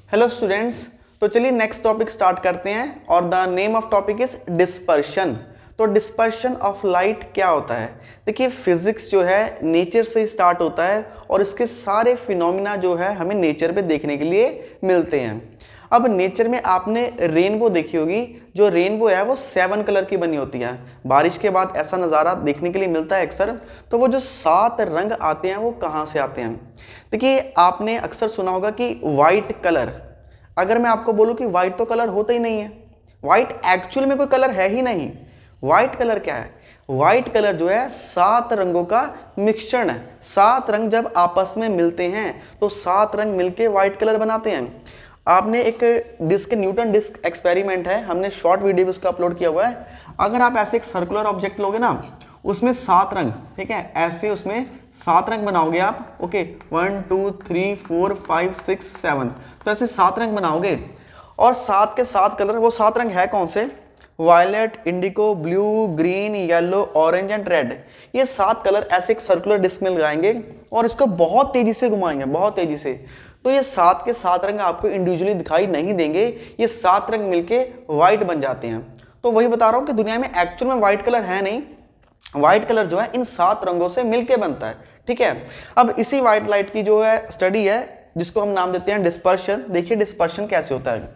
Hello students, तो चलिए next topic start करते हैं और the name of topic is dispersion. तो डिस्पर्शन ऑफ लाइट क्या होता है? देखिए फिजिक्स जो है नेचर से स्टार्ट होता है और इसके सारे फिनोमिना जो है हमें नेचर पे देखने के लिए मिलते हैं। अब नेचर में आपने रेनबो देखी होगी। जो रेनबो है वो 7 कलर की बनी होती है। बारिश के बाद ऐसा नज़ारा देखने के लिए मिलता है अक्सर। तो वो जो 7 रंग आते हैं वो कहाँ से आते हैं? देखिए आपने अक्सर सुना होगा कि वाइट कलर। अगर मैं आपको बोलूं कि वाइट तो कलर होता ही नहीं है, वाइट एक्चुअल में कोई कलर है ही नहीं। वाइट कलर क्या है? वाइट कलर जो है 7 रंगों का मिश्रण है। 7 रंग जब आपस में मिलते हैं तो 7 रंग मिलके वाइट कलर बनाते हैं। आपने एक डिस्क न्यूटन डिस्क एक्सपेरिमेंट है, हमने शॉर्ट वीडियो उसका अपलोड किया हुआ है। अगर आप ऐसे एक सर्कुलर ऑब्जेक्ट लोगे ना, उसमें 7 रंग, ठीक है, ऐसे उसमें 7 रंग बनाओगे आप। ओके 1 2 3 4 5 6 7, तो ऐसे 7 रंग बनाओगे और 7 के 7 कलर। वो 7 रंग है कौन से? Violet, indigo, blue, green, yellow, orange and red. ये 7 कलर ऐसे एक सर्कुलर डिस्क में लगाएंगे और इसको बहुत तेजी से घुमाएंगे, बहुत तेजी से। तो ये 7 के 7 रंग आपको इंडिविजुअली दिखाई नहीं देंगे, ये 7 रंग मिलके व्हाइट बन जाते हैं। तो वही बता रहा हूं कि दुनिया में एक्चुअल में व्हाइट कलर है नहीं। व्हाइट कलर जो है इन 7 रंगों से मिलके बनता है, ठीक है। अब इसी व्हाइट लाइट की जो है स्टडी है जिसको हम नाम देते हैं डिस्पर्शन। देखिए डिस्पर्शन कैसे होता है।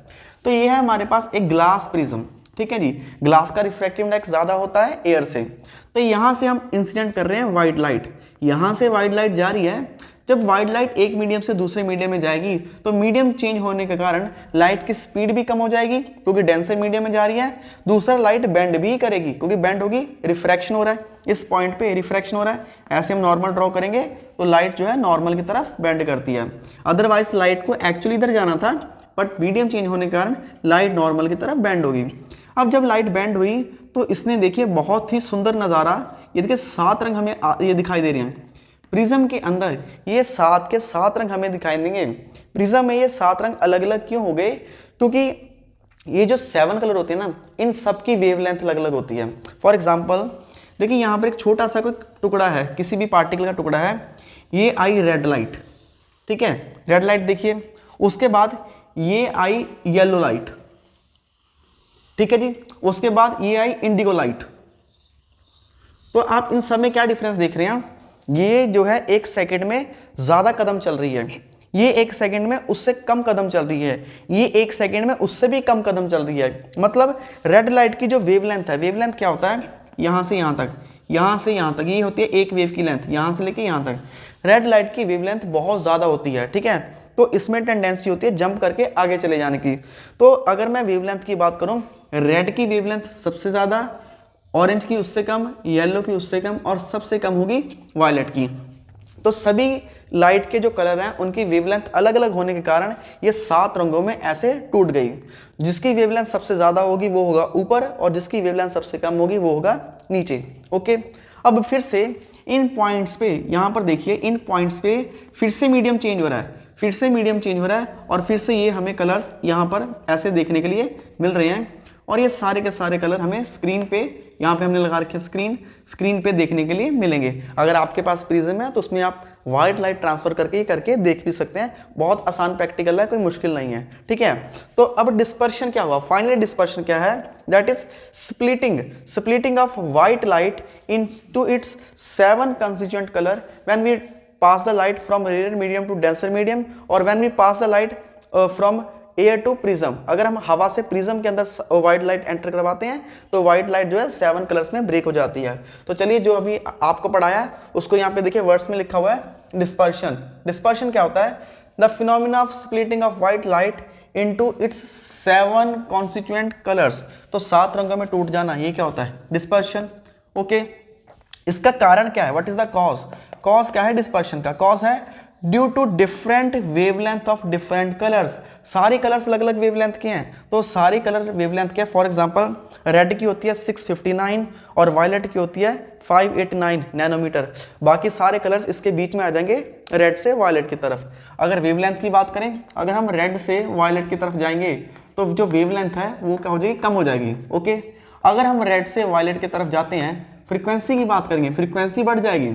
तो ये है हमारे पास एक ग्लास प्रिज्म, ठीक है जी। ग्लास का रिफ्रैक्टिव इंडेक्स ज्यादा होता है एयर से। तो यहां से हम इंसिडेंट कर रहे हैं व्हाइट लाइट, यहां से व्हाइट लाइट जा रही है। जब व्हाइट लाइट एक मीडियम से दूसरे मीडियम में जाएगी तो मीडियम चेंज होने के कारण लाइट की स्पीड भी कम हो जाएगी क्योंकि डेंसर मीडियम में जा रही है। दूसरा लाइट बेंड भी करेगी क्योंकि बेंड होगी, रिफ्रैक्शन हो रहा है, इस पॉइंट पे रिफ्रैक्शन हो रहा है। ऐसे हम नॉर्मल ड्रॉ करेंगे तो लाइट जो है नॉर्मल की तरफ बेंड करती है। अदरवाइज लाइट को एक्चुअली इधर जाना था बट मीडियम चेंज होने के कारण लाइट नॉर्मल की तरफ बेंड होगी। अब जब लाइट बेंड हुई तो इसने देखिए बहुत ही सुंदर नज़ारा, ये देखिए 7 रंग हमें ये दिखाई दे रहे हैं प्रिज्म के अंदर। ये 7 के 7 रंग हमें दिखाई देंगे। प्रिज्म में ये 7 रंग अलग अलग क्यों हो गए? क्योंकि ये जो 7 कलर होते हैं ना, इन सब की वेवलेंथ अलग अलग होती है। फॉर एग्जांपल देखिए यहाँ पर एक छोटा सा कोई टुकड़ा है, किसी भी पार्टिकल का टुकड़ा है, ये आई रेड लाइट, ठीक है, रेड लाइट देखिए। उसके बाद ये आई येलो लाइट, ठीक है जी। उसके बाद ये आई इंडिगो लाइट। तो आप इन सब में क्या डिफरेंस देख रहे हैं? ये जो है 1 सेकंड में ज्यादा कदम चल रही है, ये 1 सेकंड में उससे कम कदम चल रही है, ये 1 सेकंड में उससे भी कम कदम चल रही है। मतलब रेड लाइट की जो वेवलेंथ है, वेवलेंथ क्या होता है? यहां से यहां तक, यहां से यहां तक, ये होती है एक वेव की लेंथ, यहां से लेके यहां तक। रेड लाइट की वेवलेंथ बहुत ज्यादा होती है, ठीक है। तो इसमें टेंडेंसी होती है जंप करके आगे चले जाने की। तो अगर मैं वेवलेंथ की बात करूं, रेड की वेवलेंथ सबसे ज्यादा, ऑरेंज की उससे कम, येलो की उससे कम और सबसे कम होगी वायलेट की। तो सभी लाइट के जो कलर हैं उनकी वेवलेंथ अलग अलग होने के कारण ये 7 रंगों में ऐसे टूट गई। जिसकी वेवलेंथ सबसे ज्यादा होगी वो होगा ऊपर और जिसकी वेवलेंथ सबसे कम होगी वो होगा नीचे। ओके, अब फिर से इन पॉइंट्स पे, यहां पर देखिए इन पॉइंट्स पे फिर से मीडियम चेंज हो रहा है, फिर से मीडियम चेंज हो रहा है और फिर से ये हमें कलर्स यहां पर ऐसे देखने के लिए मिल रहे हैं। और ये सारे के सारे कलर हमें स्क्रीन पे, यहाँ पे हमने लगा रखे स्क्रीन पे देखने के लिए मिलेंगे। अगर आपके पास प्रिज्म है तो उसमें आप व्हाइट लाइट ट्रांसफर करके देख भी सकते हैं। बहुत आसान प्रैक्टिकल है, कोई मुश्किल नहीं है, ठीक है। तो अब डिस्पर्शन क्या हुआ? फाइनली डिस्पर्शन क्या है? That is splitting of white light into its 7 constituent colour when we pass the light from rare medium to denser medium और when we pass the light from air to prism. अगर हम हवा से prism के अंदर white light enter करवाते हैं तो व्हाइट लाइट जो है 7 कलर्स में ब्रेक हो जाती है। तो चलिए जो अभी आपको पढ़ाया उसको यहाँ पे देखिए वर्ड्स में लिखा हुआ है डिस्पर्शन। डिस्पर्शन क्या होता है? The phenomena of splitting of white light into its 7 constituent colours. तो 7 रंगों में टूट जाना, ये क्या होता है? डिस्पर्शन। ओके, इसका कारण क्या है? What is the cause? Cause क्या है डिस्पर्शन का? कॉज है due to different wavelength of different colours. सारे कलर्स अलग अलग वेवलेंथ के हैं, तो सारे कलर वेवलेंथ के हैं। फॉर एग्जांपल रेड की होती है 659 और वायलेट की होती है 589 नैनोमीटर। बाकी सारे कलर्स इसके बीच में आ जाएंगे रेड से वायलेट की तरफ। अगर वेवलेंथ की बात करें, अगर हम रेड से वायलेट की तरफ जाएंगे तो जो वेवलेंथ है वो क्या हो जाएगी? कम हो जाएगी। ओके, अगर हम रेड से वायलेट की तरफ जाते हैं, फ्रीक्वेंसी की बात करेंगे, फ्रीक्वेंसी बढ़ जाएगी।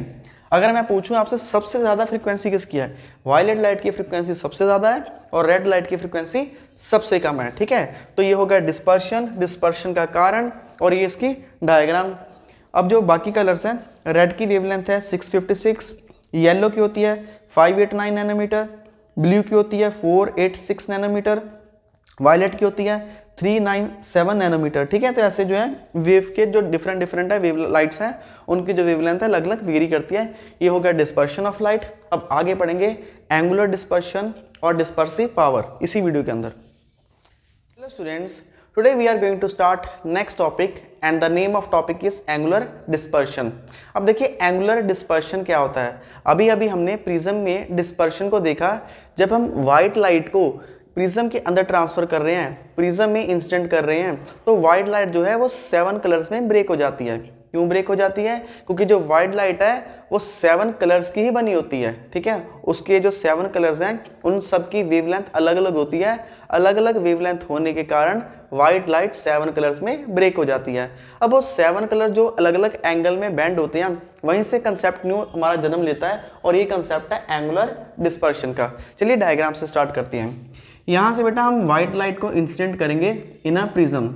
अगर मैं पूछूं आपसे सबसे ज़्यादा फ्रीक्वेंसी किसकी है, वायलेट लाइट की फ्रीक्वेंसी सबसे ज़्यादा है और रेड लाइट की फ्रीक्वेंसी सबसे कम है, ठीक है। तो ये हो गया डिस्पर्शन, डिस्पर्शन का कारण और ये इसकी डायग्राम। अब जो बाकी कलर्स हैं, रेड की वेवलेंथ है 656, येलो की होती है 589 नैनोमीटर, ब्लू की होती है 486 नैनोमीटर, वायलेट की होती है 397 नैनोमीटर, ठीक है। तो ऐसे जो है वेव के जो डिफरेंट है वेव लाइट्स हैं, उनकी जो वेवलेंथ है अलग अलग वेरी करती है। ये हो गया डिस्पर्शन ऑफ लाइट। अब आगे पढ़ेंगे एंगुलर डिस्पर्शन और डिस्पर्सिव पावर इसी वीडियो के अंदर। Hello students, today we are going to start next topic and the name of topic is angular dispersion. अब देखिए एंगुलर डिस्पर्शन क्या होता है। अभी अभी हमने प्रिज्म में डिस्पर्शन को देखा, जब हम व्हाइट लाइट को प्रिज्म के अंदर ट्रांसफर कर रहे हैं, प्रिज्म में इंसिडेंट कर रहे हैं, तो व्हाइट लाइट जो है वो 7 कलर्स में ब्रेक हो जाती है। क्यों ब्रेक हो जाती है? क्योंकि जो व्हाइट लाइट है वो 7 कलर्स की ही बनी होती है, ठीक है। उसके जो 7 कलर्स हैं उन सब की वेवलेंथ अलग अलग होती है। अलग अलग वेवलेंथ होने के कारण व्हाइट लाइट 7 कलर्स में ब्रेक हो जाती है। अब वो 7 कलर जो अलग अलग एंगल में बैंड होते हैं, वहीं से कंसेप्ट न्यू हमारा जन्म लेता है और ये कंसेप्ट है एंगुलर डिस्पर्शन का। चलिए डायग्राम से स्टार्ट करते हैं। यहाँ से बेटा हम व्हाइट लाइट को इंसिडेंट करेंगे इन अ प्रिज्म।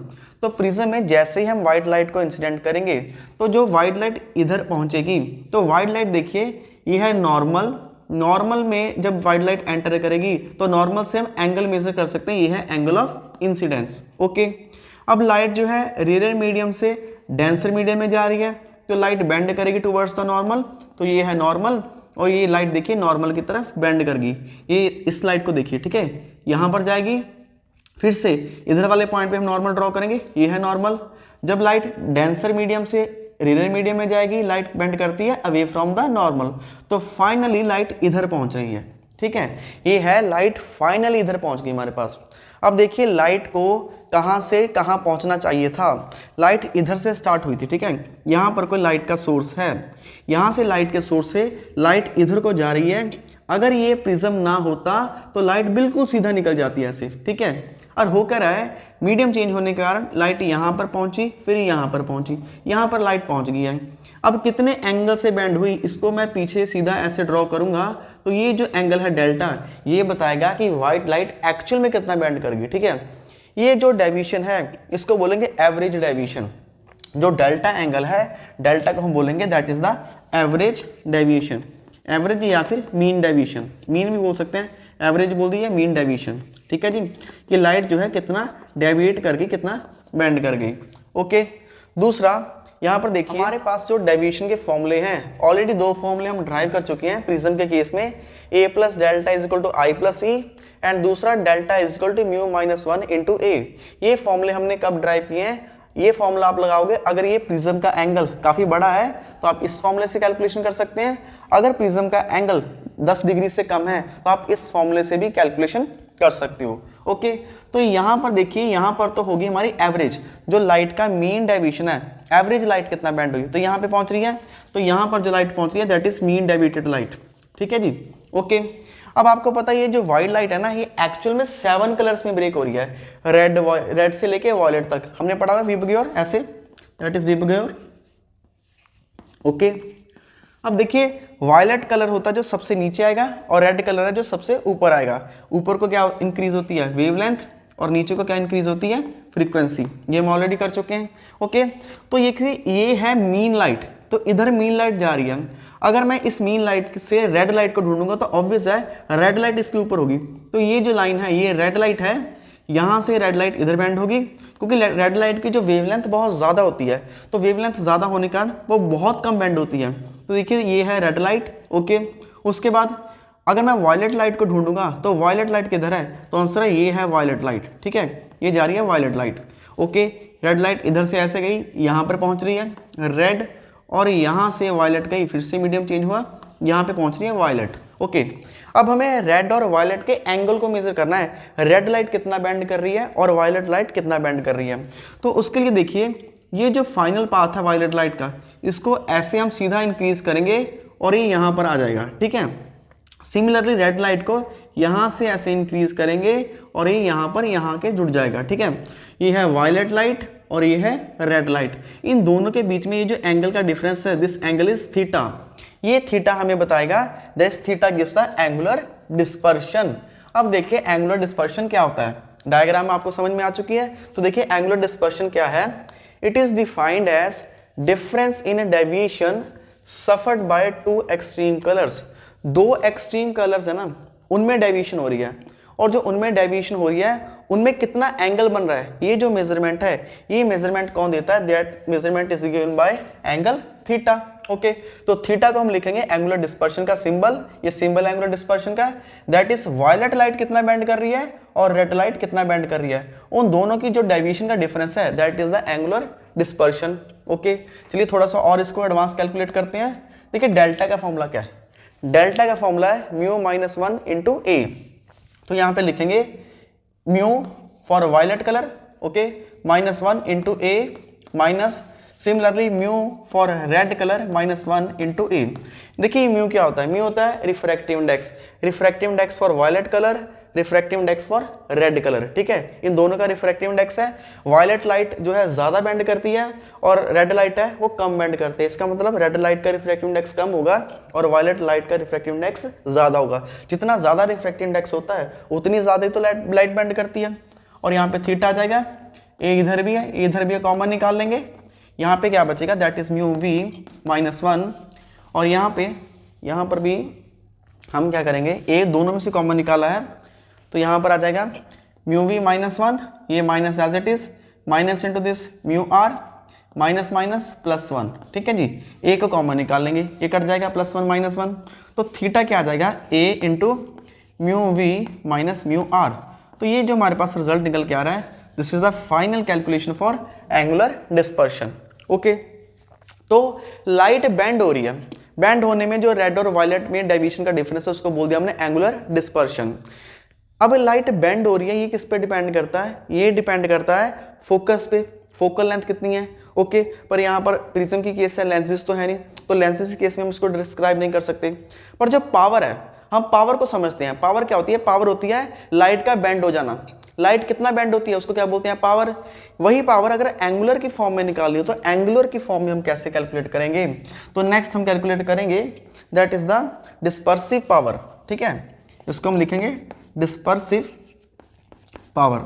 तो प्रिज्म में जैसे ही हम व्हाइट लाइट को इंसिडेंट करेंगे तो जो व्हाइट लाइट इधर पहुँचेगी, तो व्हाइट लाइट देखिए ये है नॉर्मल। नॉर्मल में जब व्हाइट लाइट एंटर करेगी तो नॉर्मल से हम एंगल मेजर कर सकते हैं, ये है एंगल ऑफ इंसिडेंस, ओके। अब लाइट जो है रेयर मीडियम से डेंसर मीडियम में जा रही है, तो लाइट बेंड करेगी टुवर्ड्स द नॉर्मल, तो ये है नॉर्मल। और ये लाइट देखिए नॉर्मल की तरफ बेंड करेगी। ये इस लाइट को देखिए, ठीक है, यहाँ पर जाएगी, फिर से इधर वाले पॉइंट पे हम नॉर्मल ड्रॉ करेंगे, ये है नॉर्मल। जब लाइट डेंसर मीडियम से रेयर मीडियम में जाएगी, लाइट बेंड करती है अवे फ्रॉम द नॉर्मल, तो फाइनली लाइट इधर पहुंच रही है, ठीक है। ये है लाइट फाइनली इधर पहुंच गई हमारे पास। अब देखिए लाइट को कहाँ से कहाँ पहुंचना चाहिए था। लाइट इधर से स्टार्ट हुई थी, ठीक है। यहाँ पर कोई लाइट का सोर्स है, यहाँ से लाइट के सोर्स से लाइट इधर को जा रही है। अगर ये प्रिज्म ना होता तो लाइट बिल्कुल सीधा निकल जाती है ऐसे, ठीक है। और होकर है मीडियम चेंज होने के कारण लाइट यहाँ पर पहुंची, फिर यहाँ पर पहुंची, यहाँ पर लाइट पहुंच गई है। अब कितने एंगल से बैंड हुई, इसको मैं पीछे सीधा ऐसे ड्रॉ करूंगा, तो ये जो एंगल है डेल्टा, ये बताएगा कि व्हाइट लाइट एक्चुअल में कितना बैंड कर गई, ठीक है। ये जो डेविएशन है इसको बोलेंगे एवरेज डेविएशन। जो डेल्टा एंगल है, डेल्टा को हम बोलेंगे that is the average deviation. Average या फिर मीन डेविएशन, मीन भी बोल सकते हैं, एवरेज बोल दिया, मीन डेविएशन, ठीक है जी। कि लाइट जो है कितना डेविएट कर गई, कितना बेंड कर गई, ओके। दूसरा यहाँ पर देखिए हमारे पास जो डेविएशन के फॉर्मूले हैं, ऑलरेडी 2 फॉर्मूले हम ड्राइव कर चुके हैं प्रिज्म के केस में, a plus delta is equal to i plus e and दूसरा delta is equal to mu minus 1 into A. ये फॉर्मूले हमने कब ड्राइव किए हैं? ये फॉर्मूला आप लगाओगे अगर ये प्रिज्म का एंगल काफी बड़ा है तो आप इस फॉर्मूले से कैलकुलेशन कर सकते हैं। अगर प्रिज्म का एंगल 10 डिग्री से कम है तो आप इस फॉर्मूले से भी कैलकुलेशन कर सकते हो, ओके। तो यहाँ पर देखिए, यहाँ पर तो होगी हमारी एवरेज, जो लाइट का मीन डेविएशन है, एवरेज लाइट कितना बैंड हुई, तो यहाँ पे पहुंच रही है, तो यहाँ पर जो लाइट पहुंच रही है that is mean deviated light, ठीक है जी, ओके। अब आपको पता है ये जो व्हाइट लाइट है ना, ये एक्चुअल में 7 कलर्स में ब्रेक हो रही है, रेड से लेके वॉयलेट तक। हमने पढ़ा हुआ विबग्योर ऐसे, दैट इज विबग्योर, ओके। अब देखिए वायलेट कलर होता है जो सबसे नीचे आएगा और रेड कलर है जो सबसे ऊपर आएगा। ऊपर को क्या इंक्रीज होती है? वेवलेंथ, और नीचे को क्या इंक्रीज होती है? फ्रीक्वेंसी। ये हम ऑलरेडी कर चुके हैं, ओके। तो ये है मीन लाइट, तो इधर मीन लाइट जा रही है। अगर मैं इस मीन लाइट से रेड लाइट को ढूंढूंगा तो ऑब्वियस है रेड लाइट इसके ऊपर होगी। तो ये जो लाइन है ये रेड लाइट है, यहाँ से रेड लाइट इधर बैंड होगी, क्योंकि रेड लाइट की जो वेवलेंथ बहुत ज़्यादा होती है, तो वेवलेंथ ज़्यादा होने के कारण वो बहुत कम बैंड होती है। तो देखिए ये है रेड लाइट, ओके। उसके बाद अगर मैं वायलेट लाइट को ढूंढूंगा तो वायलेट लाइट किधर है? तो आंसर है ये है वायलेट लाइट, ठीक है। ये जा रही है violet light, okay. Red light इधर से ऐसे गई, यहाँ पर पहुँच रही है रेड, और यहाँ से वायलेट गई, फिर से मीडियम चेंज हुआ, यहाँ पे पहुँच रही है वायलेट, ओके। अब हमें रेड और वायलेट के एंगल को मेजर करना है, रेड लाइट कितना बैंड कर रही है और वायलेट लाइट कितना बैंड कर रही है। तो उसके लिए देखिए ये जो फाइनल पाथ है वायलेट लाइट का, इसको ऐसे हम सीधा इंक्रीज करेंगे और ये यहाँ पर आ जाएगा, ठीक है। सिमिलरली रेड लाइट को यहाँ से ऐसे इंक्रीज करेंगे और ये यहाँ पर यहाँ के जुड़ जाएगा, ठीक है। ये है वायलेट लाइट और ये है रेड लाइट। इन दोनों के बीच में ये जो एंगल का डिफरेंस है, दिस एंगल इज थीटा। ये थीटा हमें बताएगा that theta gives the angular dispersion. अब देखिए एंगुलर डिस्पर्शन क्या होता है, डायग्राम आपको समझ में आ चुकी है। तो देखिए एंगुलर डिस्पर्शन क्या है, it is defined age difference in deviation suffered by two extreme colours. दो एक्सट्रीम कलर्स है ना, उनमें डेविएशन हो रही है, और जो उनमें डेविएशन हो रही है उनमें कितना एंगल बन रहा है, ये जो मेजरमेंट है, ये मेजरमेंट कौन देता है, that measurement is given by angle theta. Okay, तो थीटा को हम लिखेंगे एंगुलर डिस्पर्शन का सिंबल, ये सिंबल एंगुलर डिस्पर्शन का, दैट इज वायलेट लाइट कितना बेंड कर रही है और रेड लाइट कितना बेंड कर रही है, उन दोनों की जो डेविएशन का डिफरेंस है that is the angular dispersion. Okay, चलिए थोड़ा सा और इसको एडवांस कैलकुलेट करते हैं। देखिए डेल्टा का फॉर्मूला क्या है, डेल्टा का फॉर्मूला है म्यू माइनस 1 इंटू ए। तो यहां पे लिखेंगे mu for violet colour, okay, minus 1 into A minus similarly mu for red colour minus 1 into A. देखिए म्यू क्या होता है, म्यू होता है refractive index, refractive index for violet colour, refractive index for red colour, ठीक है, इन दोनों का रिफ्रैक्टिव इंडेक्स है। वायलेट लाइट जो है ज्यादा बेंड करती है और रेड लाइट है वो कम बेंड करते हैं, इसका मतलब रेड लाइट का रिफ्रैक्टिव इंडेक्स कम होगा और वायलेट लाइट का रिफ्रैक्टिव इंडेक्स ज्यादा होगा। जितना ज्यादा रिफ्रैक्टिव इंडेक्स होता है उतनी ज्यादा ही तो लाइट बेंड करती है। और यहाँ पे थीटा आ जाएगा, ए इधर भी है, इधर भी है, कॉमन निकाल लेंगे, यहाँ पे क्या बचेगा, that is mu v minus 1, और यहाँ पर भी हम क्या करेंगे, ए दोनों में से कॉमन निकाला है तो यहाँ पर आ जाएगा म्यू वी माइनस 1, ये minus as it is, minus into this mu r minus minus plus 1, ठीक है जी, ए को कॉमन निकाल लेंगे, ये कट जाएगा प्लस 1 माइनस 1, तो थीटा क्या आ जाएगा, A into mu v minus mu r. तो ये जो हमारे पास रिजल्ट निकल के आ रहा है, this is the final calculation for angular dispersion. Okay, तो लाइट बेंड हो रही है, बेंड होने में जो रेड और वायलेट में डेविएशन का डिफरेंस है उसको बोल दिया हमने एंगुलर डिस्पर्शन। अब लाइट बेंड हो रही है, ये किस पे डिपेंड करता है, ये डिपेंड करता है फोकस पे, फोकल लेंथ कितनी है। ओके, पर यहाँ पर प्रिज्म की केस है, लेंसेज तो है नहीं, तो लेंसेज के केस में हम इसको डिस्क्राइब नहीं कर सकते। पर जो पावर है, हम पावर को समझते हैं, पावर क्या होती है, पावर होती है लाइट का बेंड हो जाना। लाइट कितना बेंड होती है उसको क्या बोलते हैं, पावर। वही पावर अगर एंगुलर की फॉर्म में निकालनी हो तो एंगुलर की फॉर्म में हम कैसे कैलकुलेट करेंगे, तो नेक्स्ट हम कैलकुलेट करेंगे that is the dispersive power, ठीक है, इसको हम लिखेंगे डिस्पर्सिव पावर।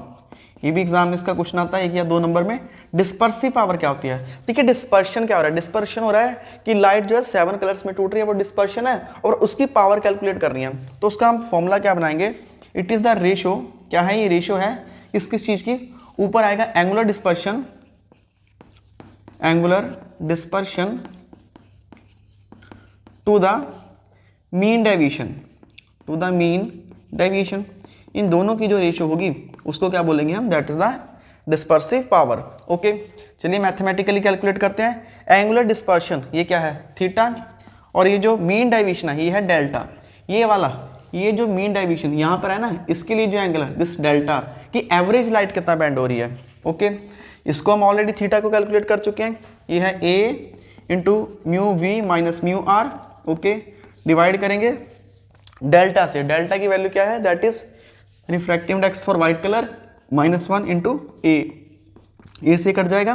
ये भी एग्जाम में इसका क्वेश्चन आता है 1 या 2 नंबर में। डिस्पर्सिव पावर क्या होती है, देखिए डिस्पर्शन क्या हो रहा है, डिस्पर्शन हो रहा है कि लाइट जो है 7 कलर्स में टूट रही है, वो डिस्पर्शन है, और उसकी पावर कैलकुलेट करनी है। तो उसका हम फॉर्मूला क्या बनाएंगे, इट इज द रेशो, क्या है ये रेशो है किस चीज की, ऊपर आएगा angular dispersion, angular dispersion to the mean deviation, to the mean deviation, इन दोनों की जो रेशियो होगी उसको क्या बोलेंगे हम, that is the dispersive power. Okay, चलिए मैथमेटिकली कैलकुलेट करते हैं। एंगुलर डिस्पर्शन ये क्या है, थीटा, और ये जो मीन डेविएशन है ये है डेल्टा। ये वाला, ये जो मीन डेविएशन यहाँ पर है ना, इसके लिए जो एंगल है दिस डेल्टा की एवरेज लाइट कितना बेंड हो रही है। ओके, इसको हम ऑलरेडी थीटा को कैलकुलेट कर चुके हैं, ये है A into mu v minus mu r. Okay, divide करेंगे डेल्टा से, डेल्टा की वैल्यू क्या है, that is refractive index for white colour minus 1 into A से कट जाएगा।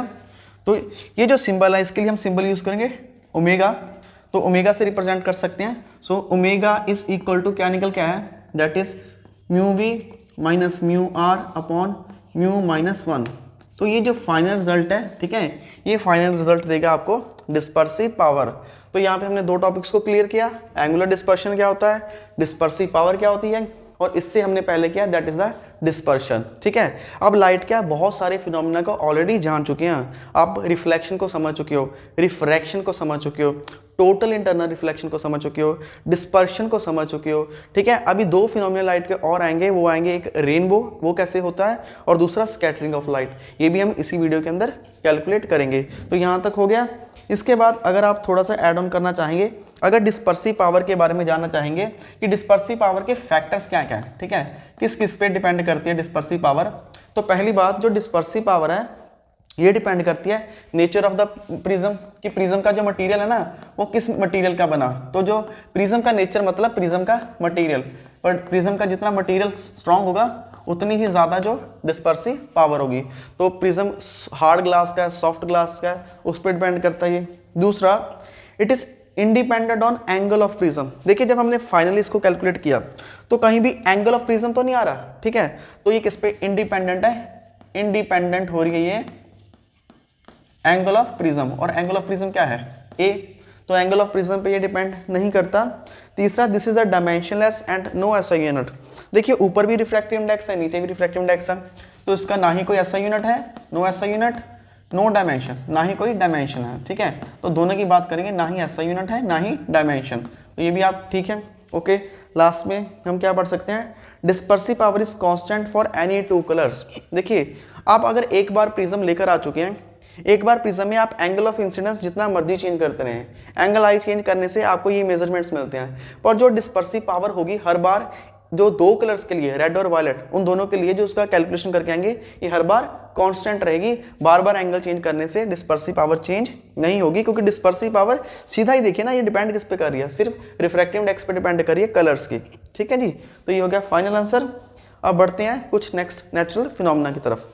तो ये जो सिंबल है इसके लिए हम सिंबल यूज करेंगे ओमेगा, तो ओमेगा से रिप्रेजेंट कर सकते हैं। So omega is equal to क्या निकल के आया है, that is mu v minus mu r upon mu minus 1। तो ये जो फाइनल रिजल्ट है, ठीक है, ये फाइनल रिजल्ट देगा आपको डिस्पर्सिव पावर। तो यहाँ पे हमने 2 टॉपिक्स को क्लियर किया, एंगुलर डिस्पर्शन क्या होता है, डिस्पर्सिव पावर क्या होती है, और इससे हमने पहले किया दैट इज द डिस्पर्शन। ठीक है, अब लाइट क्या बहुत सारे फिनोमिना को ऑलरेडी जान चुके हैं, आप रिफ्लेक्शन को समझ चुके हो, रिफ्रैक्शन को समझ चुके हो, टोटल इंटरनल रिफ्लेक्शन को समझ चुके हो, डिस्पर्शन को समझ चुके हो। ठीक है, अभी 2 फिनोमिना लाइट के और आएंगे, वो आएंगे एक रेनबो, वो कैसे होता है, और दूसरा स्कैटरिंग ऑफ लाइट, ये भी हम इसी वीडियो के अंदर कैलकुलेट करेंगे। तो यहाँ तक हो गया। इसके बाद अगर आप थोड़ा सा ऐड ऑन करना चाहेंगे, अगर डिस्पर्सिव पावर के बारे में जानना चाहेंगे कि डिस्पर्सिव पावर के फैक्टर्स क्या क्या है, ठीक है, किस किस पे डिपेंड करती है डिस्पर्सिव पावर, तो पहली बात जो डिस्पर्सिव पावर है ये डिपेंड करती है नेचर ऑफ द प्रिज्म, कि प्रिज्म का जो मटेरियल है ना वो किस मटेरियल का बना। तो जो प्रिज्म का नेचर मतलब प्रिज्म का मटेरियल, पर प्रिज्म का जितना मटेरियल स्ट्रांग होगा उतनी ही ज़्यादा जो डिस्पर्सिव पावर होगी। तो प्रिज्म हार्ड ग्लास का है, सॉफ्ट ग्लास का है, उस पर डिपेंड करता है ये। दूसरा, it is independent on angle of prism. देखिए जब हमने फाइनली इसको कैलकुलेट किया तो कहीं भी एंगल ऑफ प्रिज्म तो नहीं आ रहा, ठीक है, तो ये किस पे इंडिपेंडेंट है, इंडिपेंडेंट हो रही है ये एंगल ऑफ प्रिज्म, और एंगल ऑफ प्रिज्म क्या है ए, तो एंगल ऑफ प्रिज्म पे ये डिपेंड नहीं करता। तीसरा, this is a dimensionless and no SI unit. देखिए ऊपर भी रिफ्रैक्टिव इंडेक्स है, नीचे भी रिफ्रैक्टिव इंडेक्स है, तो इसका ना ही कोई एसआई यूनिट है, no SI unit, no dimension, ना ही कोई डायमेंशन है, ठीक है, तो दोनों की बात करेंगे, ना ही एसआई यूनिट है ना ही डायमेंशन, तो ये भी आप ठीक है। ओके, लास्ट में हम क्या पढ़ सकते हैं, dispersive power is constant for any two colours. देखिए आप अगर एक बार प्रिज्म लेकर आ चुके हैं, एक बार प्रिज्म में आप एंगल ऑफ इंसिडेंस जितना मर्जी चेंज करते रहें, एंगल आई चेंज करने से आपको ये मेजरमेंट्स मिलते हैं, पर जो डिस्पर्सिव पावर होगी हर बार जो दो कलर्स के लिए, रेड और वायलेट, उन दोनों के लिए जो उसका कैलकुलेशन करके आएंगे, ये हर बार कांस्टेंट रहेगी, बार बार एंगल चेंज करने से डिस्पर्सिव पावर चेंज नहीं होगी, क्योंकि डिस्पर्सिव पावर सीधा ही देखिए ना, ये डिपेंड किस पे कर रही है, सिर्फ रिफ्रैक्टिव इंडेक्स पे डिपेंड कर रही है, कलर्स की, ठीक है जी। तो ये हो गया फाइनल आंसर। अब बढ़ते हैं कुछ नेक्स्ट नेचुरल फिनोमेना की तरफ।